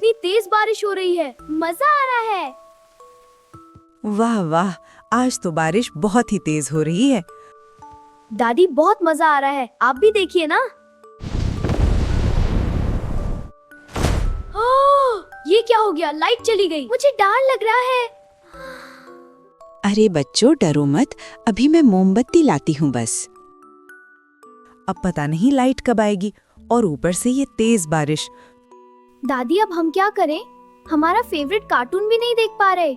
कितनी तेज बारिश हो रही है, मजा आ रहा है। वाह वाह, आज तो बारिश बहुत ही तेज हो रही है। दादी बहुत मजा आ रहा है, आप भी देखिए ना। ओह, ये क्या हो गया? लाइट चली गई, मुझे डर लग रहा है। अरे बच्चों डरो मत, अभी मैं मोमबत्ती लाती हूँ बस। अब पता नहीं लाइट कब आएगी और ऊपर से ये तेज बारिश। दादी अब हम क्या करें? हमारा फेवरेट कार्टून भी नहीं देख पा रहे।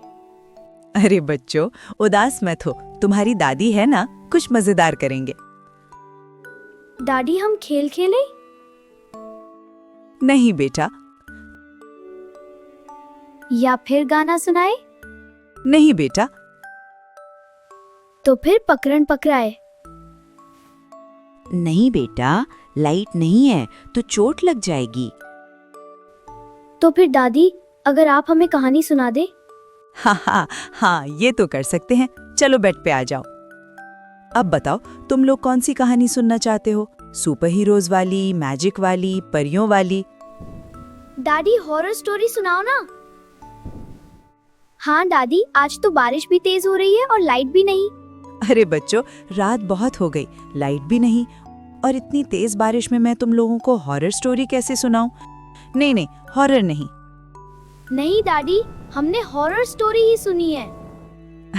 अरे बच्चों उदास मत हो, तुम्हारी दादी है ना, कुछ मजेदार करेंगे। दादी हम खेल खेलें? नहीं बेटा, या फिर गाना सुनाए? नहीं बेटा। तो फिर पकड़न पकड़ाए? नहीं बेटा, लाइट नहीं है तो चोट लग जाएगी। तो फिर दादी अगर आप हमें कहानी सुना दे? हाँ, ये तो कर सकते हैं। चलो बेड पे आ जाओ। अब बताओ तुम लोग कौन सी कहानी सुनना चाहते हो? सुपर हीरोज वाली, मैजिक वाली, परियों वाली? दादी हॉरर स्टोरी सुनाओ ना। हाँ दादी, आज तो बारिश भी तेज हो रही है और लाइट भी नहीं। अरे बच्चों, रात बहुत हो गई, लाइट भी नहीं, और इतनी तेज बारिश में मैं तुम लोगों को हॉरर स्टोरी कैसे सुनाऊं? नहीं, हॉरर नहीं। नहीं दादी, हमने हॉरर स्टोरी ही सुनी है।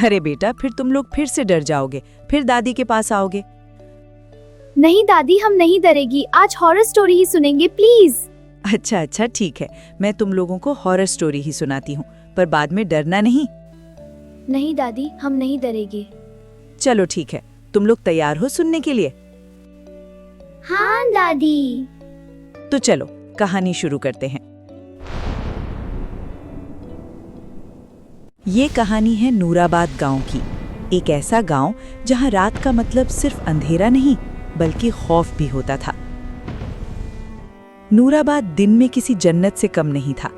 अरे बेटा, फिर तुम लोग फिर से डर जाओगे, फिर दादी के पास आओगे। नहीं दादी, हम नहीं डरेगी, आज हॉरर स्टोरी ही सुनेंगे प्लीज। अच्छा ठीक है, मैं तुम लोगों को हॉरर स्टोरी ही सुनाती हूँ, पर बाद में डरना नहीं। नहीं दादी, हम नहीं डरेंगे। चलो ठीक है, तुम लोग तैयार हो सुनने के लिए? हाँ दादी। तो चलो कहानी शुरू करते हैं। ये कहानी है नूराबाद गांव की। एक ऐसा गांव जहां रात का मतलब सिर्फ अंधेरा नहीं बल्कि खौफ भी होता था। नूराबाद दिन में किसी जन्नत से कम नहीं था।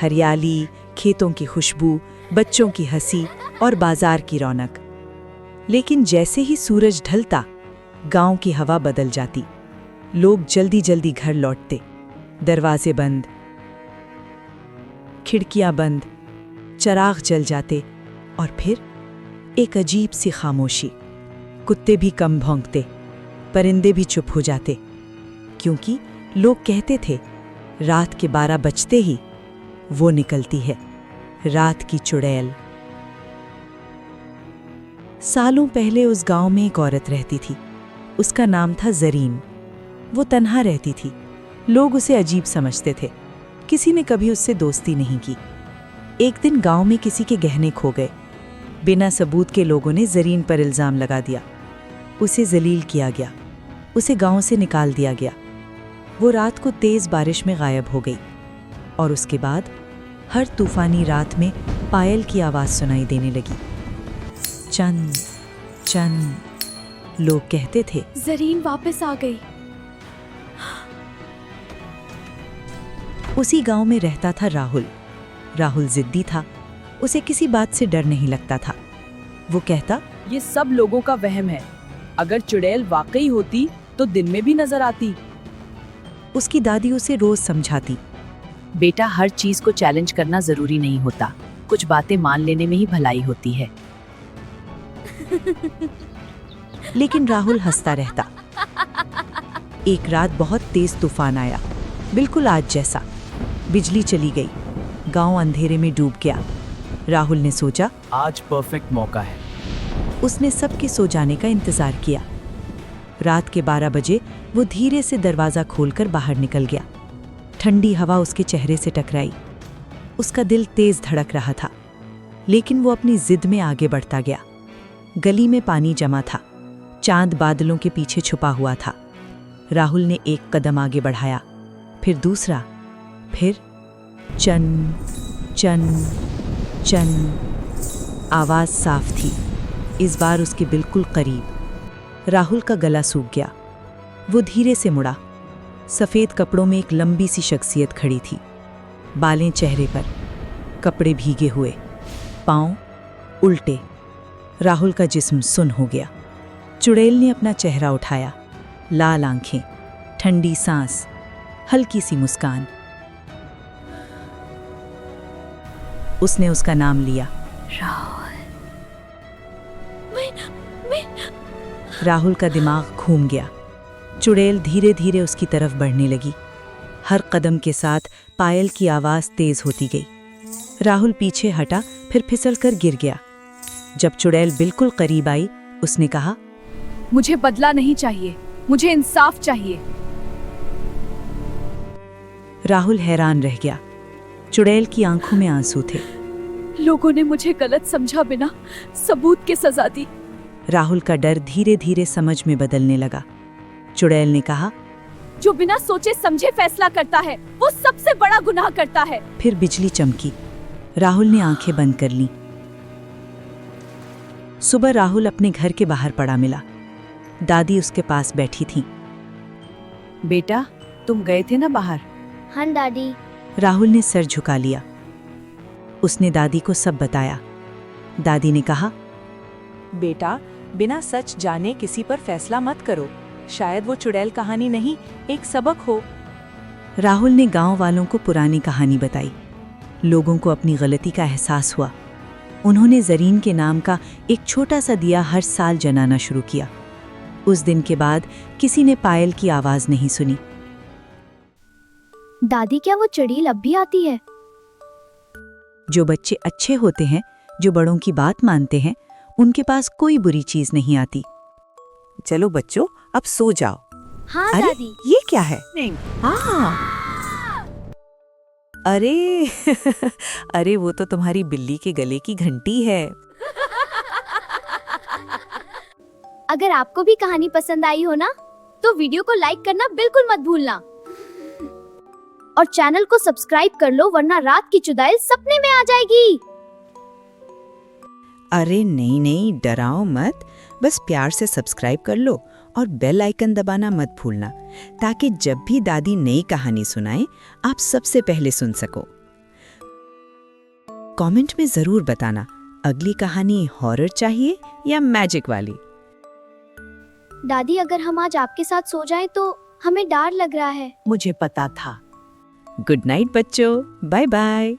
हरियाली, खेतों की खुशबू, बच्चों की हंसी और बाजार की रौनक। लेकिन जैसे ही सूरज ढलता, गांव की हवा बदल जाती। लोग जल्दी जल्दी घर लौटते। दरवाजे बंद, खिड़कियां बंद, चराग जल जाते और फिर एक अजीब सी खामोशी। कुत्ते भी कम भौंकते, परिंदे भी चुप हो जाते, क्योंकि लोग कहते थे रात के 12 बजते ही वो निकलती है, रात की चुड़ैल। सालों पहले उस गांव में एक औरत रहती थी। उसका नाम था जरीन। वो तन्हा रहती थी। लोग उसे अजीब समझते थे। किसी ने कभी उससे दोस्ती नहीं की। एक दिन गांव में किसी के गहने खो गए। बिना सबूत के लोगों ने जरीन पर इल्जाम लगा दिया। उसे जलील किया गया, उसे गांव से निकाल दिया गया। वो रात को तेज बारिश में गायब हो गई और उसके बाद हर तूफानी रात में पायल की आवाज सुनाई देने लगी। चन चन, लोग कहते थे जरीन वापस आ गई। उसी गांव में रहता था राहुल। राहुल जिद्दी था, उसे किसी बात से डर नहीं लगता था। वो कहता, ये सब लोगों का वहम है, अगर चुड़ैल वाकई होती तो दिन में भी नजर आती। उसकी दादी उसे रोज समझाती, बेटा हर चीज को चैलेंज करना जरूरी नहीं होता, कुछ बातें मान लेने में ही भलाई होती है। लेकिन राहुल हंसता रहता। एक रात बहुत तेज तूफान आया, बिल्कुल आज जैसा। बिजली चली गई, गांव अंधेरे में डूब गया। राहुल ने सोचा, आज परफेक्ट मौका है। उसने सबके सो जाने का इंतजार किया। रात के 12 बजे वो धीरे से दरवाजा खोलकर बाहर निकल गया। ठंडी हवा उसके चेहरे से टकराई। उसका दिल तेज धड़क रहा था, लेकिन वो अपनी जिद में आगे बढ़ता गया। गली में पानी जमा था, चांद बादलों के पीछे छुपा हुआ था। राहुल ने एक कदम आगे बढ़ाया, फिर दूसरा, फिर चन चन चन। आवाज साफ थी, इस बार उसके बिल्कुल करीब। राहुल का गला सूख गया। वो धीरे से मुड़ा। सफेद कपड़ों में एक लंबी सी शख्सियत खड़ी थी, बालें चेहरे पर, कपड़े भीगे हुए, पांव उल्टे। राहुल का जिस्म सुन्न हो गया। चुड़ैल ने अपना चेहरा उठाया, लाल आंखें, ठंडी सांस, हल्की सी मुस्कान। उसने उसका नाम लिया। राहुल का दिमाग घूम गया। चुड़ैल धीरे धीरे उसकी तरफ बढ़ने लगी। हर कदम के साथ पायल की आवाज तेज होती गई। राहुल पीछे हटा, फिर फिसलकर गिर गया। जब चुड़ैल बिल्कुल करीब आई, उसने कहा, मुझे बदला नहीं चाहिए, मुझे इंसाफ चाहिए। राहुल हैरान रह गया। चुड़ैल की आंखों में आंसू थे। लोगों ने मुझे गलत समझा बिना सबूत के सजा दी। राहुल का डर धीरे धीरे समझ में बदलने लगा। चुड़ैल ने कहा, जो बिना सोचे समझे फैसला करता है वो सबसे बड़ा गुनाह करता है। फिर बिजली चमकी। राहुल ने आंखें बंद कर लीं। सुबह राहुल अपने घर के बाहर पड़ा मिला। दादी उसके पास बैठी थीं। बेटा, तुम गए थे ना बाहर? हाँ दादी। राहुल ने सर झुका लिया। उसने दादी को सब बताया। दादी ने कहा, बेटा, बिना सच जाने किसी पर फैसला मत करो। शायद वो चुड़ैल कहानी नहीं, एक सबक हो। राहुल ने गांव वालों को पुरानी कहानी बताई। लोगों को अपनी गलती का एहसास हुआ। उन्होंने जरीन के नाम का एक छोटा सा दिया हर साल जलाना शुरू किया। उस दिन के बाद किसी ने पायल की आवाज नहीं सुनी। दादी, क्या वो चुड़ैल अब भी आती है? जो बच्चे अच्छे होते हैं, जो बड़ों की बात मानते हैं, उनके पास कोई बुरी चीज नहीं आती। चलो बच्चों, अब सो जाओ। हाँ अरे दादी। ये क्या है? अरे अरे वो तो तुम्हारी बिल्ली के गले की घंटी है। अगर आपको भी कहानी पसंद आई हो ना, तो वीडियो को लाइक करना बिल्कुल मत भूलना और चैनल को सब्सक्राइब कर लो, वरना रात की चुड़ैल सपने में आ जाएगी। अरे नहीं नहीं, डराओ मत, बस प्यार से सब्सक्राइब कर लो और बेल आइकन दबाना मत भूलना, ताकि जब भी दादी नई कहानी सुनाए आप सबसे पहले सुन सको। कमेंट में जरूर बताना, अगली कहानी हॉरर चाहिए या मैजिक वाली। दादी, अगर हम आज आपके साथ सो जाएं तो हमें डर लग रहा है। मुझे पता था। गुड नाइट बच्चों, बाय बाय।